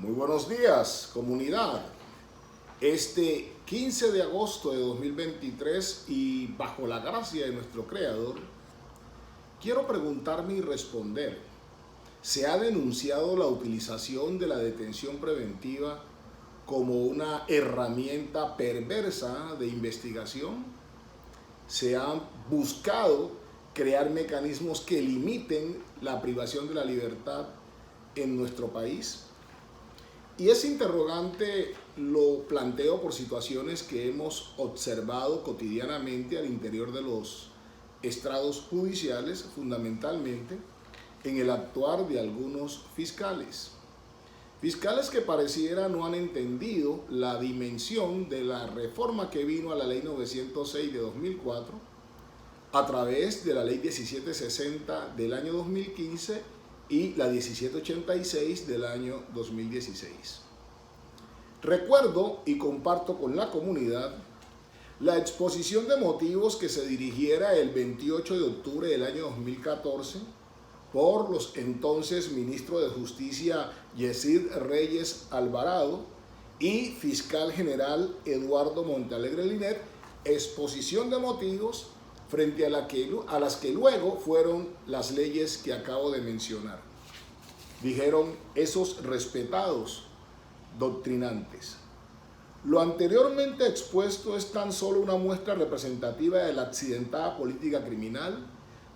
Muy buenos días, comunidad. Este 15 de agosto de 2023 y bajo la gracia de nuestro Creador, quiero preguntarme y responder. ¿Se ha denunciado la utilización de la detención preventiva como una herramienta perversa de investigación? ¿Se han buscado crear mecanismos que limiten la privación de la libertad en nuestro país? Y ese interrogante lo planteo por situaciones que hemos observado cotidianamente al interior de los estrados judiciales, fundamentalmente en el actuar de algunos fiscales. Fiscales que pareciera no han entendido la dimensión de la reforma que vino a la Ley 906 de 2004 a través de la Ley 1760 del año 2015 y la 1786 del año 2016. Recuerdo y comparto con la comunidad la exposición de motivos que se dirigiera el 28 de octubre del año 2014 por los entonces ministros de Justicia Yesid Reyes Alvarado y fiscal general Eduardo Montealegre Linet, exposición de motivos frente a las que luego fueron las leyes que acabo de mencionar. Dijeron esos respetados doctrinantes: lo anteriormente expuesto es tan solo una muestra representativa de la accidentada política criminal,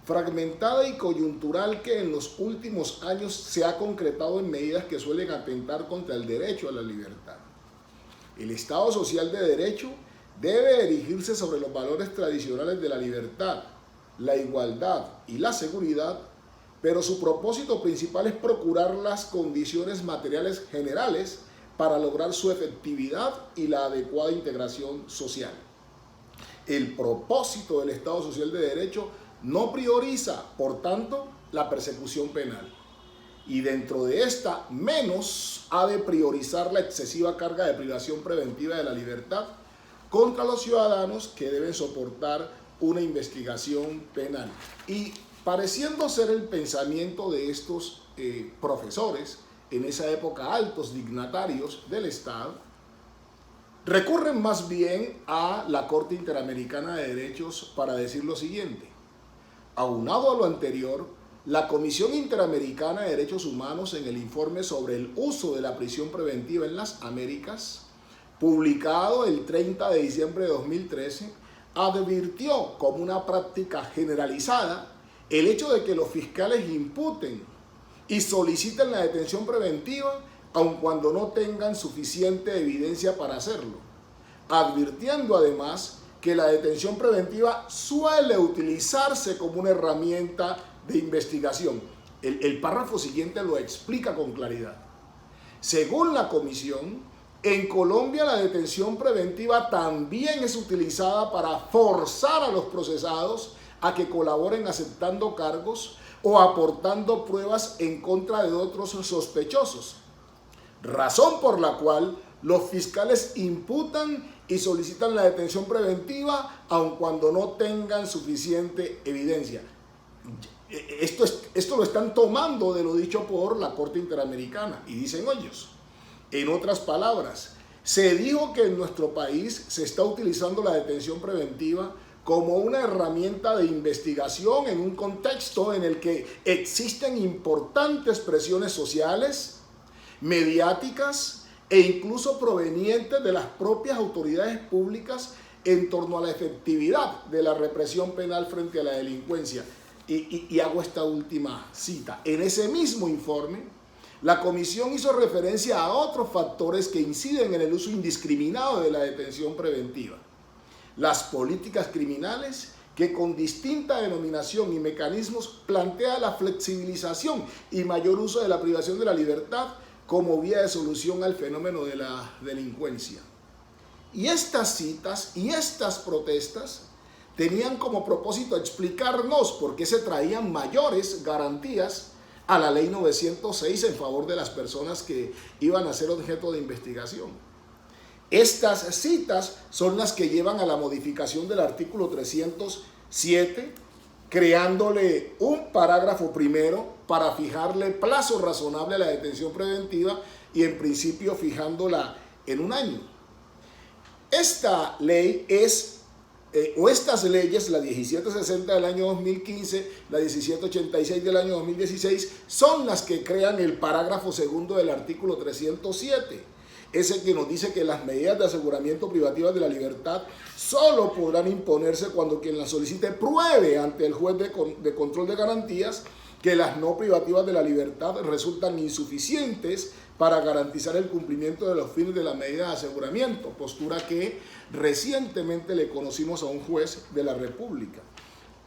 fragmentada y coyuntural que en los últimos años se ha concretado en medidas que suelen atentar contra el derecho a la libertad. El Estado social de derecho debe erigirse sobre los valores tradicionales de la libertad, la igualdad y la seguridad, pero su propósito principal es procurar las condiciones materiales generales para lograr su efectividad y la adecuada integración social. El propósito del Estado social de derecho no prioriza, por tanto, la persecución penal. Y dentro de esta, menos ha de priorizar la excesiva carga de privación preventiva de la libertad contra los ciudadanos que deben soportar una investigación penal. Y pareciendo ser el pensamiento de estos profesores, en esa época altos dignatarios del Estado, recurren más bien a la Corte Interamericana de Derechos para decir lo siguiente: aunado a lo anterior, la Comisión Interamericana de Derechos Humanos, en el informe sobre el uso de la prisión preventiva en las Américas, publicado el 30 de diciembre de 2013, advirtió como una práctica generalizada el hecho de que los fiscales imputen y soliciten la detención preventiva aun cuando no tengan suficiente evidencia para hacerlo, advirtiendo además que la detención preventiva suele utilizarse como una herramienta de investigación. El párrafo siguiente lo explica con claridad. Según la comisión, en Colombia la detención preventiva también es utilizada para forzar a los procesados a que colaboren aceptando cargos o aportando pruebas en contra de otros sospechosos, razón por la cual los fiscales imputan y solicitan la detención preventiva aun cuando no tengan suficiente evidencia. Esto lo están tomando de lo dicho por la Corte Interamericana y dicen ellos. En otras palabras, se dijo que en nuestro país se está utilizando la detención preventiva como una herramienta de investigación en un contexto en el que existen importantes presiones sociales, mediáticas e incluso provenientes de las propias autoridades públicas en torno a la efectividad de la represión penal frente a la delincuencia. Y hago esta última cita. En ese mismo informe, la comisión hizo referencia a otros factores que inciden en el uso indiscriminado de la detención preventiva: las políticas criminales, que con distinta denominación y mecanismos plantea la flexibilización y mayor uso de la privación de la libertad como vía de solución al fenómeno de la delincuencia. Y estas citas y estas protestas tenían como propósito explicarnos por qué se traían mayores garantías a la Ley 906 en favor de las personas que iban a ser objeto de investigación. Estas citas son las que llevan a la modificación del artículo 307, creándole un parágrafo primero para fijarle plazo razonable a la detención preventiva y en principio fijándola en un año. Esta ley estas leyes, la 1760 del año 2015, la 1786 del año 2016, son las que crean el parágrafo segundo del artículo 307. Ese que nos dice que las medidas de aseguramiento privativas de la libertad solo podrán imponerse cuando quien las solicite pruebe ante el juez de control de garantías que las no privativas de la libertad resultan insuficientes para garantizar el cumplimiento de los fines de la medida de aseguramiento, postura que recientemente le conocimos a un juez de la República.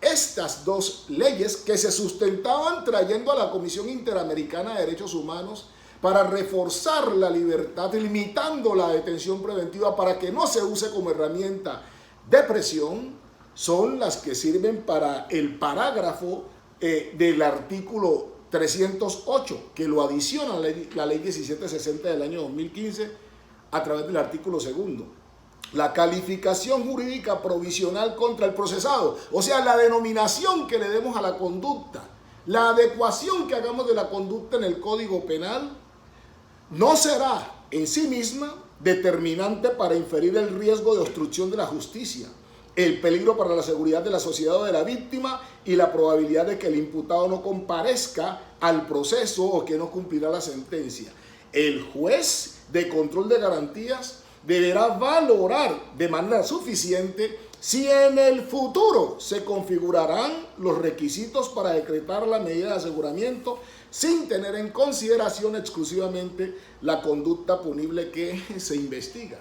Estas dos leyes que se sustentaban trayendo a la Comisión Interamericana de Derechos Humanos para reforzar la libertad, limitando la detención preventiva para que no se use como herramienta de presión, son las que sirven para el parágrafo del artículo 308, que lo adiciona la ley 1760 del año 2015 a través del artículo segundo. La calificación jurídica provisional contra el procesado, o sea, la denominación que le demos a la conducta, la adecuación que hagamos de la conducta en el Código Penal, no será en sí misma determinante para inferir el riesgo de obstrucción de la justicia, el peligro para la seguridad de la sociedad o de la víctima y la probabilidad de que el imputado no comparezca al proceso o que no cumplirá la sentencia. El juez de control de garantías deberá valorar de manera suficiente si en el futuro se configurarán los requisitos para decretar la medida de aseguramiento sin tener en consideración exclusivamente la conducta punible que se investiga.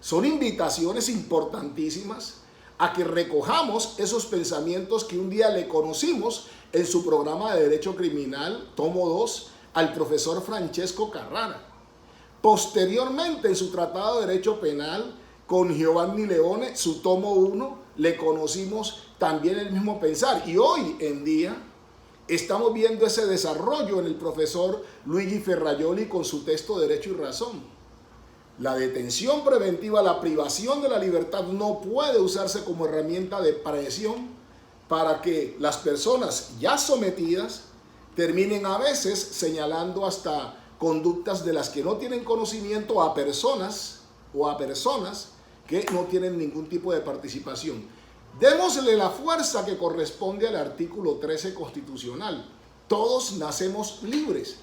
Son invitaciones importantísimas a que recojamos esos pensamientos que un día le conocimos en su programa de Derecho Criminal, tomo 2, al profesor Francesco Carrara. Posteriormente, en su Tratado de Derecho Penal, con Giovanni Leone, su tomo 1, le conocimos también el mismo pensar. Y hoy en día estamos viendo ese desarrollo en el profesor Luigi Ferrajoli con su texto Derecho y Razón. La detención preventiva, la privación de la libertad no puede usarse como herramienta de presión para que las personas ya sometidas terminen a veces señalando hasta conductas de las que no tienen conocimiento a personas que no tienen ningún tipo de participación. Démosle la fuerza que corresponde al artículo 13 constitucional. Todos nacemos libres.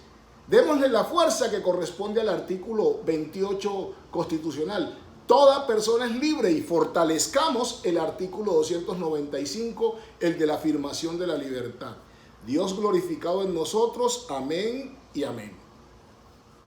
Démosle la fuerza que corresponde al artículo 28 constitucional. Toda persona es libre y fortalezcamos el artículo 295, el de la afirmación de la libertad. Dios glorificado en nosotros. Amén y amén.